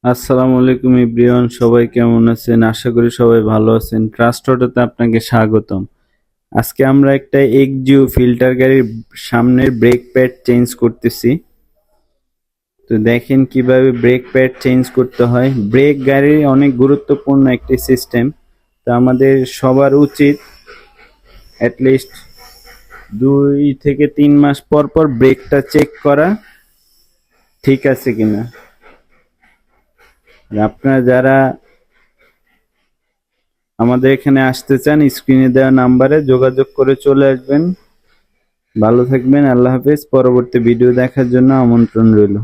আসসালামু আলাইকুম এভরিওয়ান, সবাই কেমন আছেন? আশা করি সবাই ভালো আছেন। ট্রাস্ট অটোতে আপনাকে স্বাগতম। আজকে আমরা একটা এক্সজিও ফিল্টার গাড়ির সামনের ব্রেক প্যাড চেঞ্জ করতেছি। তো দেখেন কিভাবে ব্রেক প্যাড চেঞ্জ করতে হয়। ব্রেক গাড়ির অনেক গুরুত্বপূর্ণ একটি সিস্টেম। তো আমাদের সবার উচিত অ্যাটলিস্ট 2 থেকে 3 মাস পর পর ব্রেকটা চেক করা ঠিক আছে কিনা। আর আপনারা যারা আমাদের এখানে আসতে চান, স্ক্রিনে দেওয়া নাম্বারে যোগাযোগ করে চলে আসবেন। ভালো থাকবেন। আল্লাহ হাফেজ। পরবর্তী ভিডিও দেখার জন্য আমন্ত্রণ রইল।